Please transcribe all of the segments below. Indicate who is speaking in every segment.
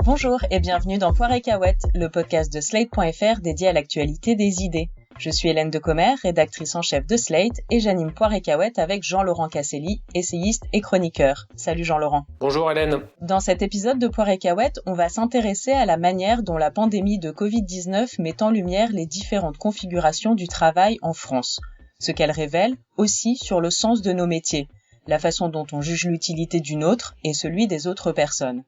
Speaker 1: Bonjour et bienvenue dans Poire et Cahuète, le podcast de Slate.fr dédié à l'actualité des idées. Je suis Hélène Decomer, rédactrice en chef de Slate, et j'anime Poire et Cahuète avec Jean-Laurent Casselli, essayiste et chroniqueur. Salut Jean-Laurent.
Speaker 2: Bonjour Hélène.
Speaker 1: Dans cet épisode de Poire et Cahuète, on va s'intéresser à la manière dont la pandémie de Covid-19 met en lumière les différentes configurations du travail en France. Ce qu'elle révèle aussi sur le sens de nos métiers, la façon dont on juge l'utilité d'une autre et celui des autres personnes.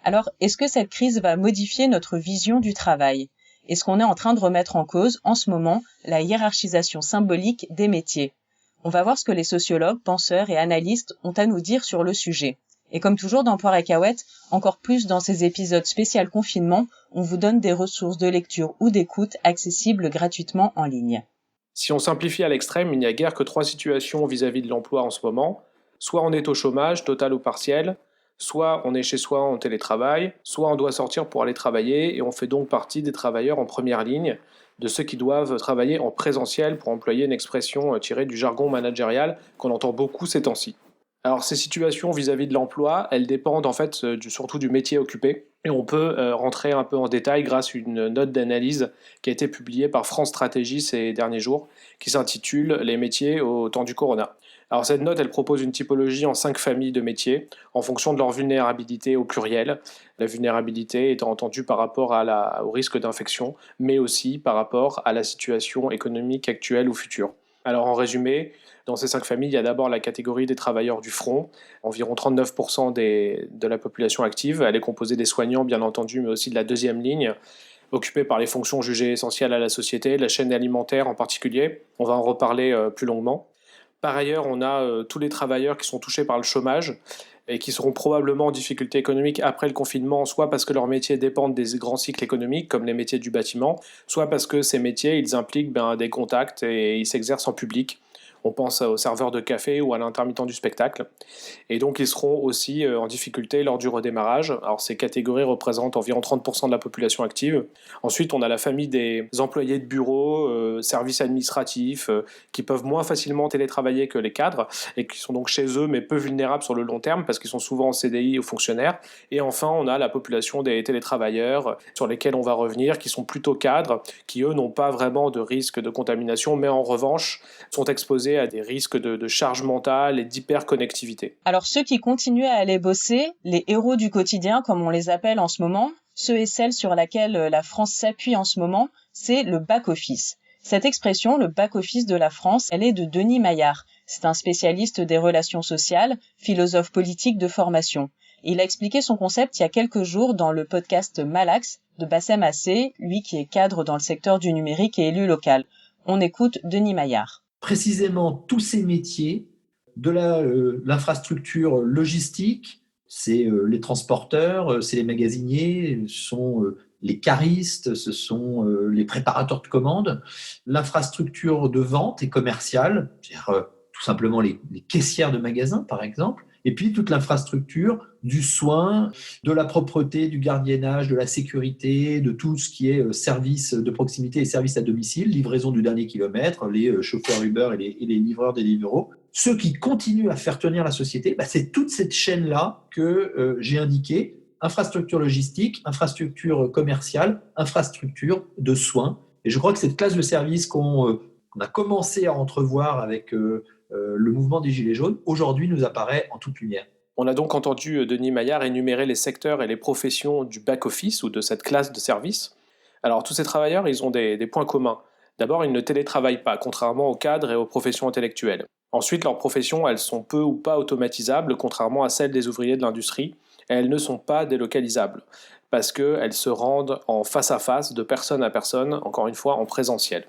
Speaker 1: Alors, est-ce que cette crise va modifier notre vision du travail ? Est-ce qu'on est en train de remettre en cause, en ce moment, la hiérarchisation symbolique des métiers ? On va voir ce que les sociologues, penseurs et analystes ont à nous dire sur le sujet. Et comme toujours dans Poire et Cahuète, encore plus dans ces épisodes spécial confinement, on vous donne des ressources de lecture ou d'écoute accessibles gratuitement en ligne.
Speaker 2: Si on simplifie à l'extrême, il n'y a guère que 3 situations vis-à-vis de l'emploi en ce moment. Soit on est au chômage, total ou partiel, soit on est chez soi en télétravail, soit on doit sortir pour aller travailler et on fait donc partie des travailleurs en première ligne, de ceux qui doivent travailler en présentiel pour employer une expression tirée du jargon managérial qu'on entend beaucoup ces temps-ci. Alors ces situations vis-à-vis de l'emploi, elles dépendent en fait surtout du métier occupé et on peut rentrer un peu en détail grâce à une note d'analyse qui a été publiée par France Stratégie ces derniers jours qui s'intitule « Les métiers au temps du corona ». Alors cette note, elle propose une typologie en 5 familles de métiers, en fonction de leur vulnérabilité au pluriel, la vulnérabilité étant entendue par rapport au risque d'infection, mais aussi par rapport à la situation économique actuelle ou future. Alors en résumé, dans ces 5 familles, il y a d'abord la catégorie des travailleurs du front, environ 39% de la population active. Elle est composée des soignants, bien entendu, mais aussi de la deuxième ligne, occupés par les fonctions jugées essentielles à la société, la chaîne alimentaire en particulier. On va en reparler plus longuement. Par ailleurs, on a tous les travailleurs qui sont touchés par le chômage et qui seront probablement en difficulté économique après le confinement, soit parce que leurs métiers dépendent des grands cycles économiques, comme les métiers du bâtiment, soit parce que ces métiers, ils impliquent des contacts et ils s'exercent en public. On pense aux serveurs de café ou à l'intermittent du spectacle. Et donc, ils seront aussi en difficulté lors du redémarrage. Alors, ces catégories représentent environ 30% de la population active. Ensuite, on a la famille des employés de bureau, services administratifs, qui peuvent moins facilement télétravailler que les cadres et qui sont donc chez eux, mais peu vulnérables sur le long terme parce qu'ils sont souvent en CDI ou fonctionnaires. Et enfin, on a la population des télétravailleurs sur lesquels on va revenir, qui sont plutôt cadres, qui eux n'ont pas vraiment de risque de contamination, mais en revanche sont exposés à des risques de charge mentale et d'hyperconnectivité.
Speaker 1: Alors ceux qui continuent à aller bosser, les héros du quotidien comme on les appelle en ce moment, ceux et celles sur lesquels la France s'appuie en ce moment, c'est le back-office. Cette expression, le back-office de la France, elle est de Denis Maillard. C'est un spécialiste des relations sociales, philosophe politique de formation. Il a expliqué son concept il y a quelques jours dans le podcast Malax de Bassem Assé, lui qui est cadre dans le secteur du numérique et élu local. On écoute Denis Maillard.
Speaker 3: Précisément tous ces métiers de l'infrastructure logistique, c'est les transporteurs, c'est les magasiniers, ce sont les caristes, ce sont les préparateurs de commandes, l'infrastructure de vente et commerciale, c'est-à-dire tout simplement les caissières de magasins par exemple, et puis toute l'infrastructure du soin, de la propreté, du gardiennage, de la sécurité, de tout ce qui est service de proximité et service à domicile, livraison du dernier kilomètre, les chauffeurs Uber et les livreurs Deliveroo. Ceux qui continuent à faire tenir la société, c'est toute cette chaîne-là que j'ai indiquée, infrastructure logistique, infrastructure commerciale, infrastructure de soins. Et je crois que cette classe de services qu'on a commencé à entrevoir avec le mouvement des Gilets jaunes, aujourd'hui nous apparaît en toute lumière.
Speaker 2: On a donc entendu Denis Maillard énumérer les secteurs et les professions du back-office ou de cette classe de services. Alors tous ces travailleurs, ils ont des points communs. D'abord, ils ne télétravaillent pas, contrairement aux cadres et aux professions intellectuelles. Ensuite, leurs professions, elles sont peu ou pas automatisables, contrairement à celles des ouvriers de l'industrie, et elles ne sont pas délocalisables, parce qu'elles se rendent en face à face, de personne à personne, encore une fois en présentiel.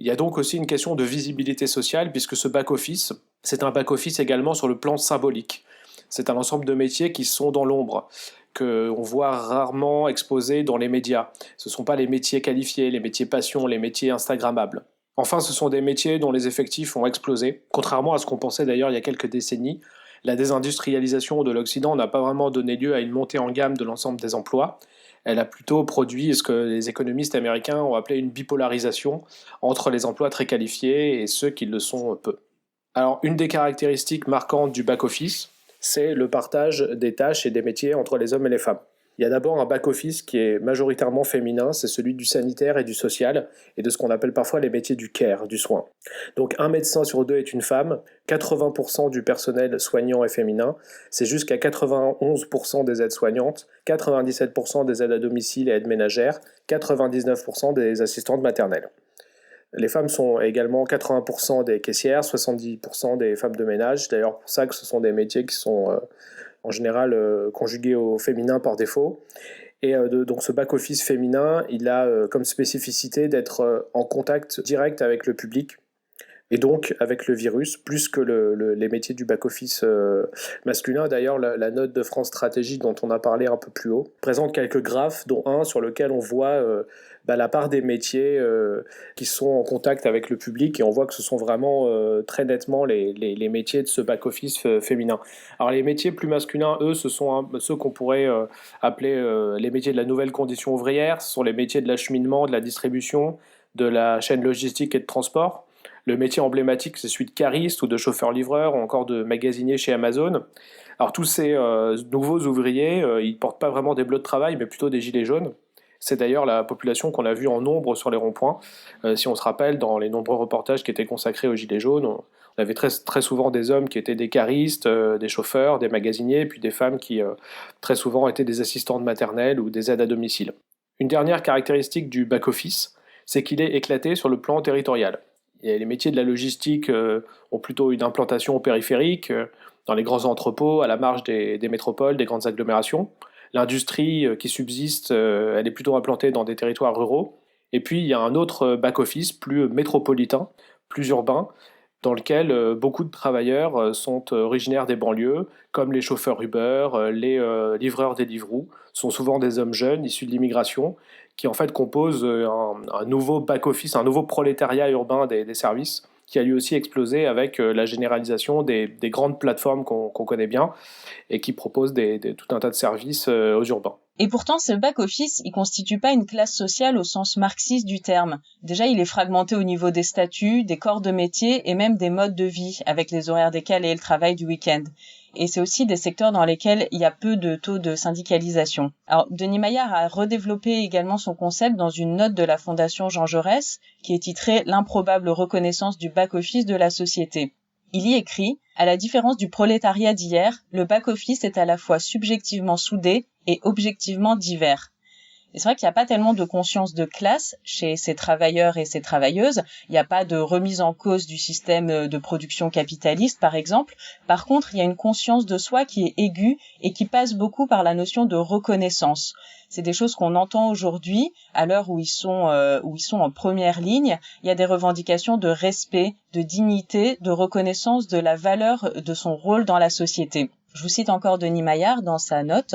Speaker 2: Il y a donc aussi une question de visibilité sociale, puisque ce back-office, c'est un back-office également sur le plan symbolique. C'est un ensemble de métiers qui sont dans l'ombre, qu'on voit rarement exposés dans les médias. Ce ne sont pas les métiers qualifiés, les métiers passion, les métiers instagrammables. Enfin, ce sont des métiers dont les effectifs ont explosé. Contrairement à ce qu'on pensait d'ailleurs il y a quelques décennies, la désindustrialisation de l'Occident n'a pas vraiment donné lieu à une montée en gamme de l'ensemble des emplois. Elle a plutôt produit ce que les économistes américains ont appelé une bipolarisation entre les emplois très qualifiés et ceux qui le sont peu. Alors, une des caractéristiques marquantes du back-office, c'est le partage des tâches et des métiers entre les hommes et les femmes. Il y a d'abord un back-office qui est majoritairement féminin, c'est celui du sanitaire et du social, et de ce qu'on appelle parfois les métiers du care, du soin. Donc un médecin sur deux est une femme, 80% du personnel soignant est féminin, c'est jusqu'à 91% des aides-soignantes, 97% des aides à domicile et aides ménagères, 99% des assistantes maternelles. Les femmes sont également 80% des caissières, 70% des femmes de ménage, c'est d'ailleurs pour ça que ce sont des métiers qui sont en général conjugués au féminin par défaut. Et donc ce back-office féminin, il a comme spécificité d'être en contact direct avec le public, et donc avec le virus, plus que les métiers du back-office masculin. D'ailleurs, la note de France Stratégie dont on a parlé un peu plus haut présente quelques graphes, dont un sur lequel on voit la part des métiers qui sont en contact avec le public, et on voit que ce sont vraiment très nettement les métiers de ce back-office féminin. Alors les métiers plus masculins, eux, ce sont ceux qu'on pourrait appeler les métiers de la nouvelle condition ouvrière, ce sont les métiers de l'acheminement, de la distribution, de la chaîne logistique et de transport. Le métier emblématique, c'est celui de cariste ou de chauffeur-livreur ou encore de magasinier chez Amazon. Alors tous ces nouveaux ouvriers, ils ne portent pas vraiment des bleus de travail, mais plutôt des gilets jaunes. C'est d'ailleurs la population qu'on a vue en nombre sur les ronds-points. Si on se rappelle, dans les nombreux reportages qui étaient consacrés aux gilets jaunes, on avait très, très souvent des hommes qui étaient des caristes, des chauffeurs, des magasiniers, puis des femmes qui très souvent étaient des assistantes maternelles ou des aides à domicile. Une dernière caractéristique du back-office, c'est qu'il est éclaté sur le plan territorial. Et les métiers de la logistique ont plutôt une implantation périphérique, dans les grands entrepôts, à la marge des métropoles, des grandes agglomérations. L'industrie qui subsiste, elle est plutôt implantée dans des territoires ruraux. Et puis, il y a un autre back-office plus métropolitain, plus urbain, dans lequel beaucoup de travailleurs sont originaires des banlieues, comme les chauffeurs Uber, les livreurs Deliveroo, sont souvent des hommes jeunes issus de l'immigration, qui en fait composent un nouveau back-office, un nouveau prolétariat urbain des services, qui a lui aussi explosé avec la généralisation des grandes plateformes qu'on connaît bien, et qui proposent tout un tas de services aux urbains.
Speaker 1: Et pourtant, ce back-office, il constitue pas une classe sociale au sens marxiste du terme. Déjà, il est fragmenté au niveau des statuts, des corps de métier et même des modes de vie, avec les horaires décalés et le travail du week-end. Et c'est aussi des secteurs dans lesquels il y a peu de taux de syndicalisation. Alors, Denis Maillard a redéveloppé également son concept dans une note de la Fondation Jean Jaurès, qui est titrée « L'improbable reconnaissance du back-office de la société ». Il y écrit « À la différence du prolétariat d'hier, le back-office est à la fois subjectivement soudé et objectivement divers. » Et c'est vrai qu'il n'y a pas tellement de conscience de classe chez ces travailleurs et ces travailleuses. Il n'y a pas de remise en cause du système de production capitaliste, par exemple. Par contre, il y a une conscience de soi qui est aiguë et qui passe beaucoup par la notion de reconnaissance. C'est des choses qu'on entend aujourd'hui, à l'heure où ils sont en première ligne. Il y a des revendications de respect, de dignité, de reconnaissance de la valeur de son rôle dans la société. Je vous cite encore Denis Maillard dans sa note.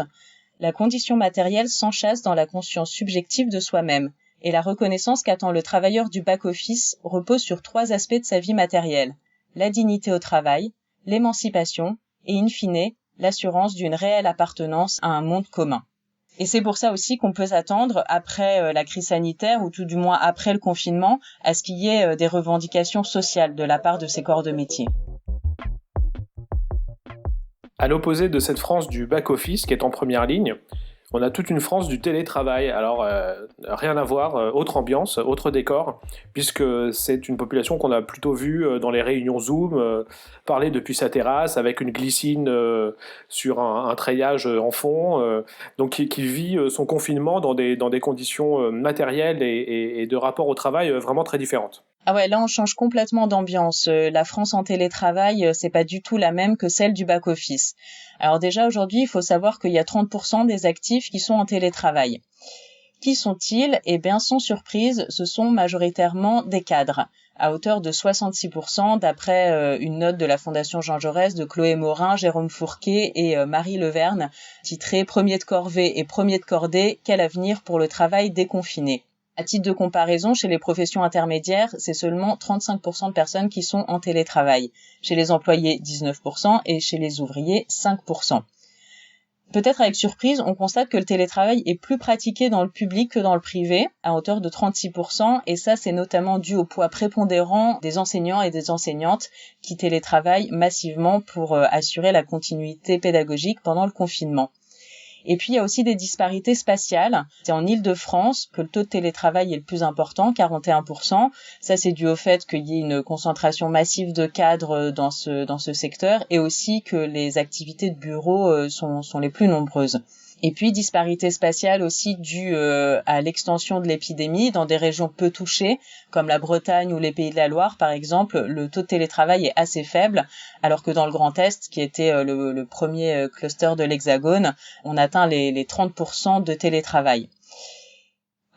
Speaker 1: La condition matérielle s'enchâsse dans la conscience subjective de soi-même, et la reconnaissance qu'attend le travailleur du back-office repose sur 3 aspects de sa vie matérielle. La dignité au travail, l'émancipation, et in fine, l'assurance d'une réelle appartenance à un monde commun. Et c'est pour ça aussi qu'on peut s'attendre, après la crise sanitaire, ou tout du moins après le confinement, à ce qu'il y ait des revendications sociales de la part de ces corps de métier.
Speaker 2: À l'opposé de cette France du back-office qui est en première ligne, on a toute une France du télétravail. Alors, rien à voir, autre ambiance, autre décor, puisque c'est une population qu'on a plutôt vue dans les réunions Zoom, parler depuis sa terrasse avec une glycine sur un treillage en fond, donc qui vit son confinement dans des conditions matérielles et de rapport au travail vraiment très différentes.
Speaker 1: Ah ouais, là on change complètement d'ambiance. La France en télétravail, c'est pas du tout la même que celle du back-office. Alors déjà aujourd'hui, il faut savoir qu'il y a 30% des actifs qui sont en télétravail. Qui sont-ils ? Eh bien, sans surprise, ce sont majoritairement des cadres, à hauteur de 66% d'après une note de la Fondation Jean Jaurès de Chloé Morin, Jérôme Fourquet et Marie Leverne, titrée « Premier de corvée et premier de cordée, quel avenir pour le travail déconfiné ?» À titre de comparaison, chez les professions intermédiaires, c'est seulement 35% de personnes qui sont en télétravail. Chez les employés, 19% et chez les ouvriers, 5%. Peut-être avec surprise, on constate que le télétravail est plus pratiqué dans le public que dans le privé, à hauteur de 36%, et ça c'est notamment dû au poids prépondérant des enseignants et des enseignantes qui télétravaillent massivement pour assurer la continuité pédagogique pendant le confinement. Et puis, il y a aussi des disparités spatiales. C'est en Île-de-France que le taux de télétravail est le plus important, 41%. Ça, c'est dû au fait qu'il y ait une concentration massive de cadres dans ce secteur et aussi que les activités de bureau sont les plus nombreuses. Et puis, disparité spatiale aussi due à l'extension de l'épidémie dans des régions peu touchées, comme la Bretagne ou les Pays de la Loire, par exemple, le taux de télétravail est assez faible, alors que dans le Grand Est, qui était le premier cluster de l'Hexagone, on atteint les 30% de télétravail.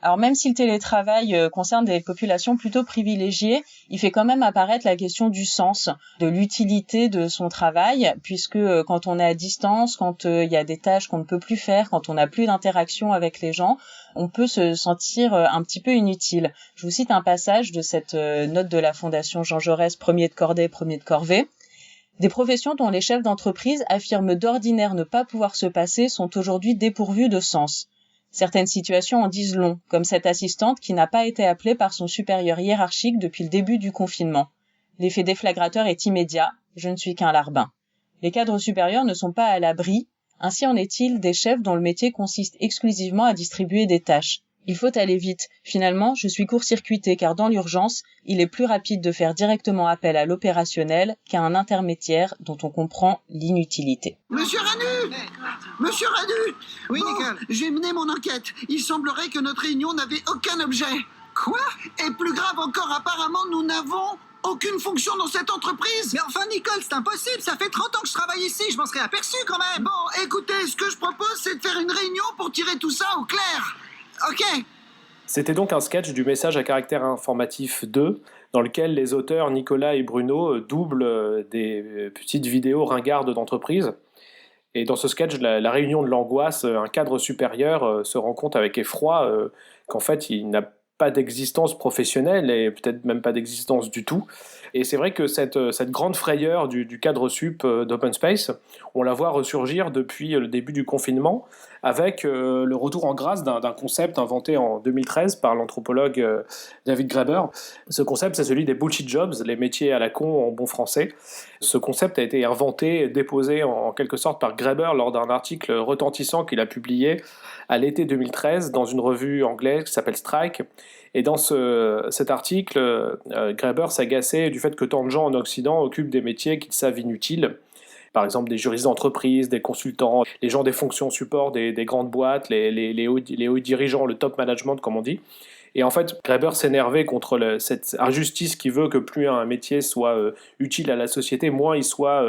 Speaker 1: Alors même si le télétravail concerne des populations plutôt privilégiées, il fait quand même apparaître la question du sens, de l'utilité de son travail, puisque quand on est à distance, quand il y a des tâches qu'on ne peut plus faire, quand on n'a plus d'interaction avec les gens, on peut se sentir un petit peu inutile. Je vous cite un passage de cette note de la Fondation Jean Jaurès, premier de cordée, premier de corvée. Des professions dont les chefs d'entreprise affirment d'ordinaire ne pas pouvoir se passer sont aujourd'hui dépourvues de sens. Certaines situations en disent long, comme cette assistante qui n'a pas été appelée par son supérieur hiérarchique depuis le début du confinement. L'effet déflagrateur est immédiat, je ne suis qu'un larbin. Les cadres supérieurs ne sont pas à l'abri, ainsi en est-il des chefs dont le métier consiste exclusivement à distribuer des tâches. Il faut aller vite. Finalement, je suis court-circuité car dans l'urgence, il est plus rapide de faire directement appel à l'opérationnel qu'à un intermédiaire dont on comprend l'inutilité.
Speaker 4: Monsieur Ranu! Monsieur Ranu! Oui, Nicole. J'ai mené mon enquête. Il semblerait que notre réunion n'avait aucun objet. Quoi? Et plus grave encore, apparemment, nous n'avons aucune fonction dans cette entreprise. Mais enfin, Nicole, c'est impossible. Ça fait 30 ans que je travaille ici. Je m'en serais aperçu quand même. Bon, écoutez, ce que je propose, c'est de faire une réunion pour tirer tout ça au clair. Ok.
Speaker 2: C'était donc un sketch du message à caractère informatif 2, dans lequel les auteurs Nicolas et Bruno doublent des petites vidéos ringardes d'entreprise. Et dans ce sketch, la réunion de l'angoisse, un cadre supérieur se rend compte avec effroi qu'en fait, il n'a pas d'existence professionnelle et peut-être même pas d'existence du tout. Et c'est vrai que cette grande frayeur du cadre sup d'Open Space, on la voit ressurgir depuis le début du confinement, avec le retour en grâce d'un concept inventé en 2013 par l'anthropologue David Graeber. Ce concept, c'est celui des bullshit jobs, les métiers à la con en bon français. Ce concept a été inventé, déposé en quelque sorte par Graeber lors d'un article retentissant qu'il a publié à l'été 2013 dans une revue anglaise qui s'appelle Strike. Et dans cet article, Graeber s'agaçait du fait que tant de gens en Occident occupent des métiers qu'ils savent inutiles. Par exemple, des juristes d'entreprise, des consultants, les gens des fonctions support des grandes boîtes, les hauts dirigeants, le top management, comme on dit. Et en fait, Graeber s'énervait contre cette injustice qui veut que plus un métier soit utile à la société, moins il soit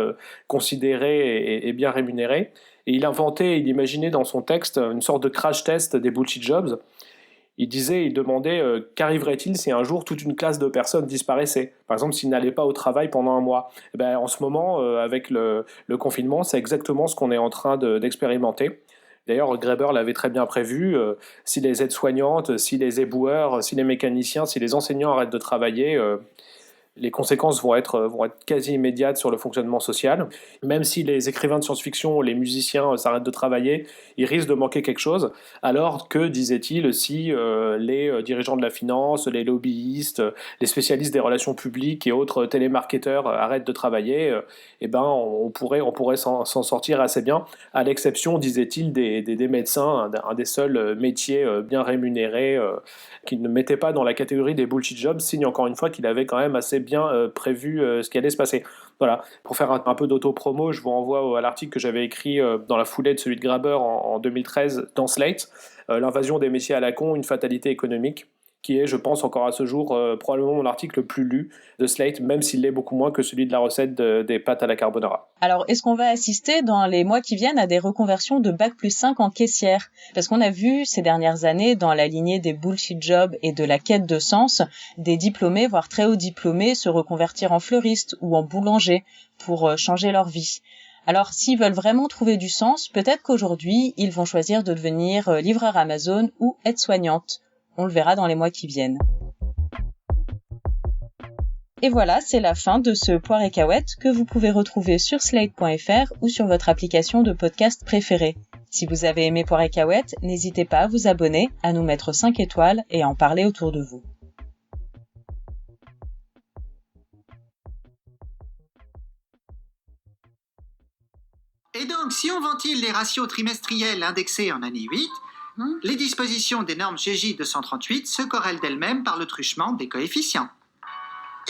Speaker 2: considéré et bien rémunéré. Et il il imaginait dans son texte une sorte de crash test des bullshit jobs. Il demandait qu'arriverait-il si un jour toute une classe de personnes disparaissait. Par exemple, s'ils n'allaient pas au travail pendant un mois. Et ben, en ce moment, avec le confinement, c'est exactement ce qu'on est en train d'expérimenter. D'ailleurs, Graeber l'avait très bien prévu. Si les aides-soignantes, si les éboueurs, si les mécaniciens, si les enseignants arrêtent de travailler, les conséquences vont être quasi immédiates sur le fonctionnement social. Même si les écrivains de science-fiction, les musiciens s'arrêtent de travailler, ils risquent de manquer quelque chose. Alors que, disait-il, si les dirigeants de la finance, les lobbyistes, les spécialistes des relations publiques et autres télémarketeurs arrêtent de travailler, on pourrait s'en sortir assez bien, à l'exception, disait-il, des médecins, un des seuls métiers bien rémunérés qui ne mettait pas dans la catégorie des bullshit jobs, signe encore une fois qu'il avait quand même assez bien prévu ce qui allait se passer. Voilà. Pour faire un peu d'auto-promo, je vous renvoie à l'article que j'avais écrit dans la foulée de celui de Graeber en 2013 dans Slate, L'invasion des métiers à la con, une fatalité économique, qui est, je pense, encore à ce jour, probablement mon article le plus lu de Slate, même s'il l'est beaucoup moins que celui de la recette des pâtes à la carbonara.
Speaker 1: Alors, est-ce qu'on va assister dans les mois qui viennent à des reconversions de Bac+5 en caissière? Parce qu'on a vu ces dernières années, dans la lignée des bullshit jobs et de la quête de sens, des diplômés, voire très hauts diplômés, se reconvertir en fleuristes ou en boulanger pour changer leur vie. Alors, s'ils veulent vraiment trouver du sens, peut-être qu'aujourd'hui, ils vont choisir de devenir livreur Amazon ou aide-soignante. On le verra dans les mois qui viennent. Et voilà, c'est la fin de ce Poire et Cahuète que vous pouvez retrouver sur slate.fr ou sur votre application de podcast préférée. Si vous avez aimé Poire et Cahuète, n'hésitez pas à vous abonner, à nous mettre 5 étoiles et à en parler autour de vous.
Speaker 5: Et donc, si on ventile les ratios trimestriels indexés en année 8, les dispositions des normes GJ 238 se corrèlent d'elles-mêmes par le truchement des coefficients.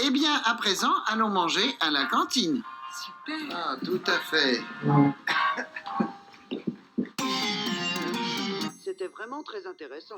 Speaker 4: Eh bien, à présent, allons manger à la cantine.
Speaker 5: Super.
Speaker 4: Ah, tout à fait.
Speaker 6: C'était vraiment très intéressant.